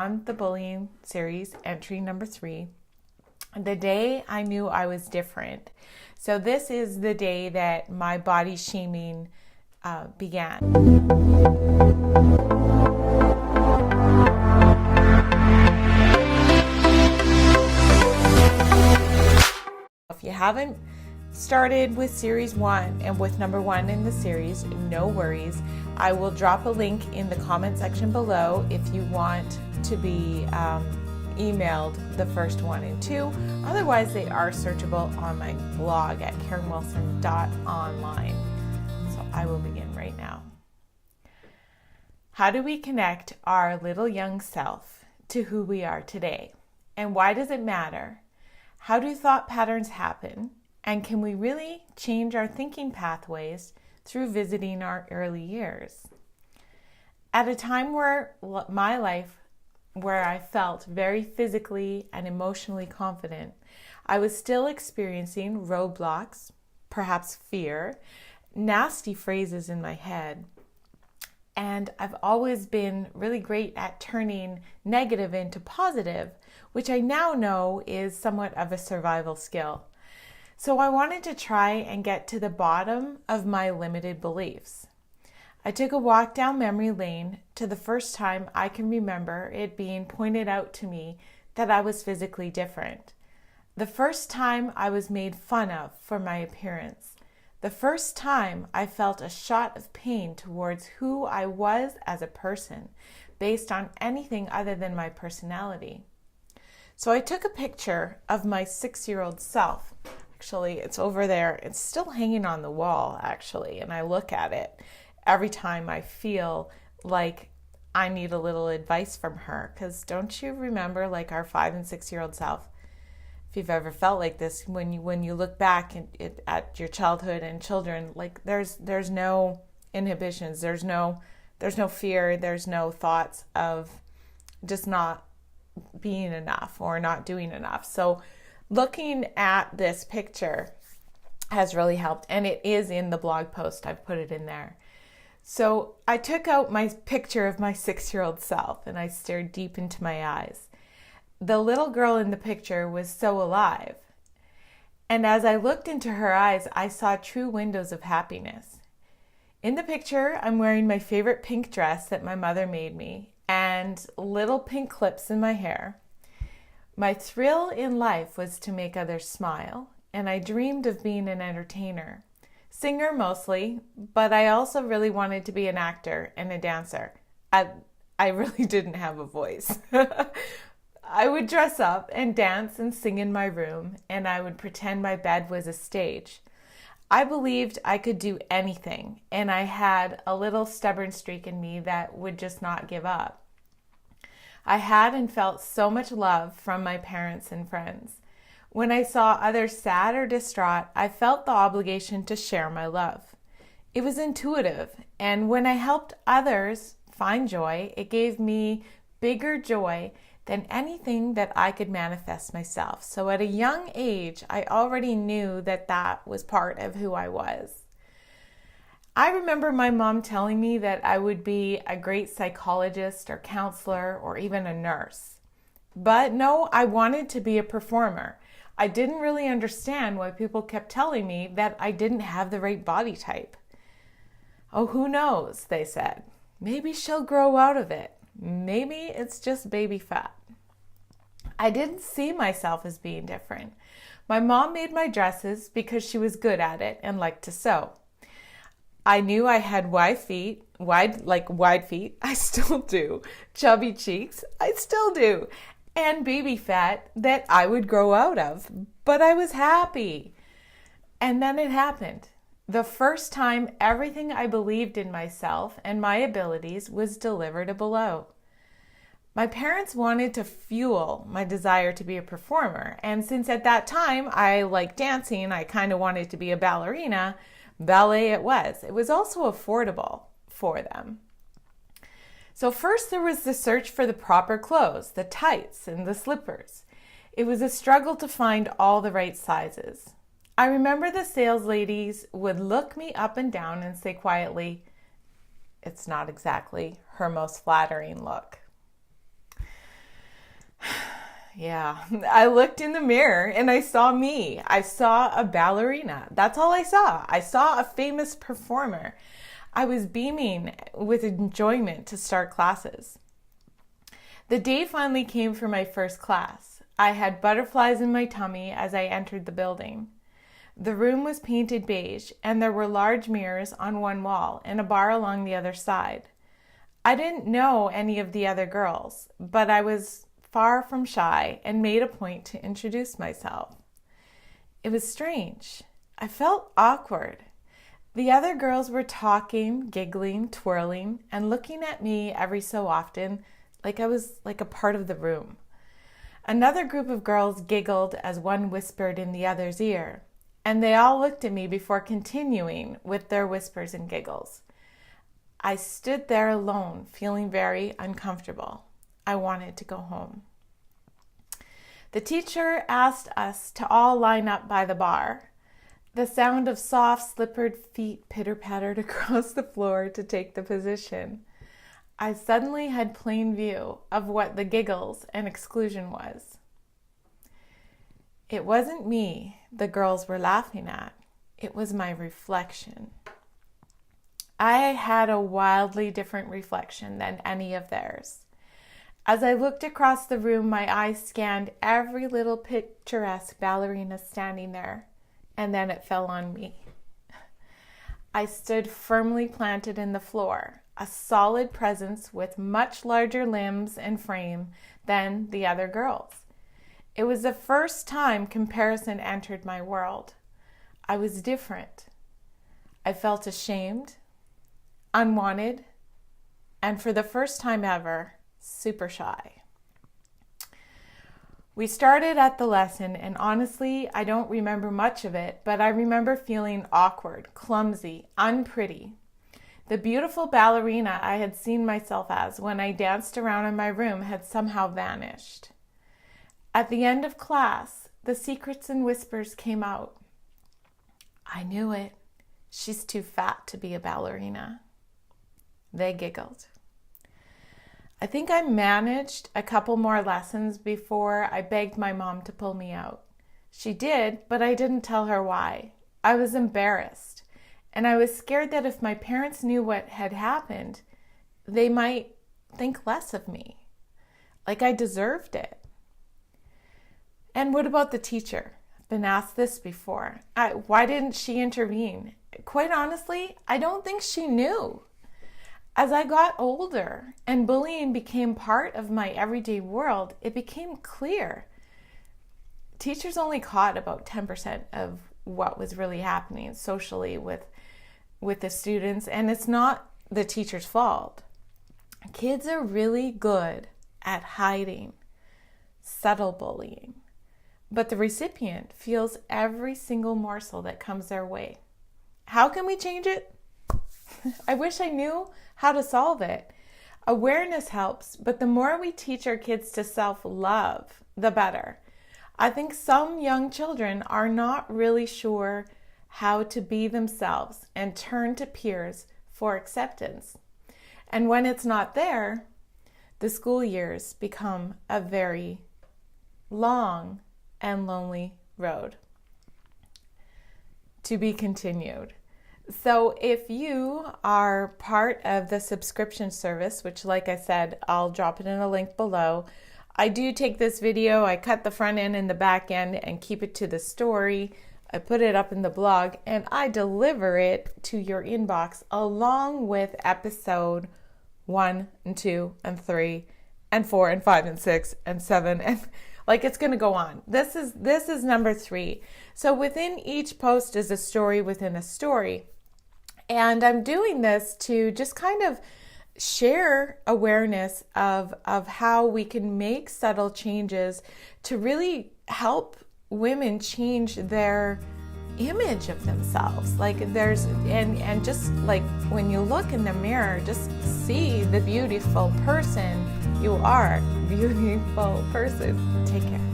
On the bullying series, entry number 3, the day I knew I was different. So this is the day that my body shaming began. If you haven't started with series 1 and with number 1 in the series, no worries. I will drop a link in the comment section below if you want to be emailed the first 1 and 2. Otherwise, they are searchable on my blog at karenwilson.online. So I will begin right now. How do we connect our little young self to who we are today? And why does it matter? How do thought patterns happen? And can we really change our thinking pathways through visiting our early years? At a time where my life, where I felt very physically and emotionally confident, I was still experiencing roadblocks, perhaps fear, nasty phrases in my head. And I've always been really great at turning negative into positive, which I now know is somewhat of a survival skill. So I wanted to try and get to the bottom of my limited beliefs. I took a walk down memory lane to the first time I can remember it being pointed out to me that I was physically different. The first time I was made fun of for my appearance. The first time I felt a shot of pain towards who I was as a person based on anything other than my personality. So I took a picture of my 6-year-old self. Actually, it's over there. It's still hanging on the wall, actually, and I look at it every time I feel like I need a little advice from her. Because don't you remember, like, our 5 and 6-year-old self? If you've ever felt like this, when you look back at your childhood and children, like there's no inhibitions, there's no fear, there's no thoughts of just not being enough or not doing enough. So looking at this picture has really helped, and it is in the blog post. I've put it in there. So I took out my picture of my 6-year-old self and I stared deep into my eyes. The little girl in the picture was so alive. And as I looked into her eyes, I saw true windows of happiness. In the picture, I'm wearing my favorite pink dress that my mother made me and little pink clips in my hair. My thrill in life was to make others smile, and I dreamed of being an entertainer. Singer mostly, but I also really wanted to be an actor and a dancer. I really didn't have a voice. I would dress up and dance and sing in my room, and I would pretend my bed was a stage. I believed I could do anything, and I had a little stubborn streak in me that would just not give up. I had and felt so much love from my parents and friends. When I saw others sad or distraught, I felt the obligation to share my love. It was intuitive, and when I helped others find joy, it gave me bigger joy than anything that I could manifest myself. So at a young age, I already knew that that was part of who I was. I remember my mom telling me that I would be a great psychologist or counselor or even a nurse. But no, I wanted to be a performer. I didn't really understand why people kept telling me that I didn't have the right body type. Oh, who knows, they said. Maybe she'll grow out of it. Maybe it's just baby fat. I didn't see myself as being different. My mom made my dresses because she was good at it and liked to sew. I knew I had wide feet. I still do. Chubby cheeks, I still do. And baby fat that I would grow out of. But I was happy. And then it happened. The first time everything I believed in myself and my abilities was delivered a blow. My parents wanted to fuel my desire to be a performer, and since at that time I liked dancing, I kind of wanted to be a ballerina, ballet it was. It was also affordable for them. So first there was the search for the proper clothes, the tights and the slippers. It was a struggle to find all the right sizes. I remember the sales ladies would look me up and down and say quietly, "It's not exactly her most flattering look." Yeah, I looked in the mirror and I saw me. I saw a ballerina. That's all I saw. I saw a famous performer. I was beaming with enjoyment to start classes. The day finally came for my first class. I had butterflies in my tummy as I entered the building. The room was painted beige, and there were large mirrors on one wall and a bar along the other side. I didn't know any of the other girls, but I was far from shy and made a point to introduce myself. It was strange. I felt awkward. The other girls were talking, giggling, twirling, and looking at me every so often like I was like a part of the room. Another group of girls giggled as one whispered in the other's ear, and they all looked at me before continuing with their whispers and giggles. I stood there alone, feeling very uncomfortable. I wanted to go home. The teacher asked us to all line up by the bar. The sound of soft, slippered feet pitter-pattered across the floor to take the position. I suddenly had plain view of what the giggles and exclusion was. It wasn't me the girls were laughing at. It was my reflection. I had a wildly different reflection than any of theirs. As I looked across the room, my eyes scanned every little picturesque ballerina standing there, and then it fell on me. I stood firmly planted in the floor, a solid presence with much larger limbs and frame than the other girls. It was the first time comparison entered my world. I was different. I felt ashamed, unwanted, and for the first time ever, super shy. We started at the lesson, and honestly, I don't remember much of it, but I remember feeling awkward, clumsy, unpretty. The beautiful ballerina I had seen myself as when I danced around in my room had somehow vanished. At the end of class, the secrets and whispers came out. I knew it. She's too fat to be a ballerina. They giggled. I think I managed a couple more lessons before I begged my mom to pull me out. She did, but I didn't tell her why. I was embarrassed, and I was scared that if my parents knew what had happened, they might think less of me, like I deserved it. And what about the teacher? I've been asked this before. Why didn't she intervene? Quite honestly, I don't think she knew. As I got older and bullying became part of my everyday world, it became clear. Teachers only caught about 10% of what was really happening socially with the students, and it's not the teacher's fault. Kids are really good at hiding subtle bullying, but the recipient feels every single morsel that comes their way. How can we change it? I wish I knew how to solve it. Awareness helps, but the more we teach our kids to self-love, the better. I think some young children are not really sure how to be themselves and turn to peers for acceptance. And when it's not there, the school years become a very long and lonely road. To be continued. So if you are part of the subscription service, which like I said, I'll drop it in a link below. I do take this video, I cut the front end and the back end and keep it to the story. I put it up in the blog and I deliver it to your inbox along with episode 1 and 2 and 3 and 4 and 5 and 6 and 7 and like it's going to go on. This is number 3. So within each post is a story within a story. And I'm doing this to just kind of share awareness of how we can make subtle changes to really help women change their image of themselves. Like and just like when you look in the mirror, just see the beautiful person you are. Beautiful person. Take care.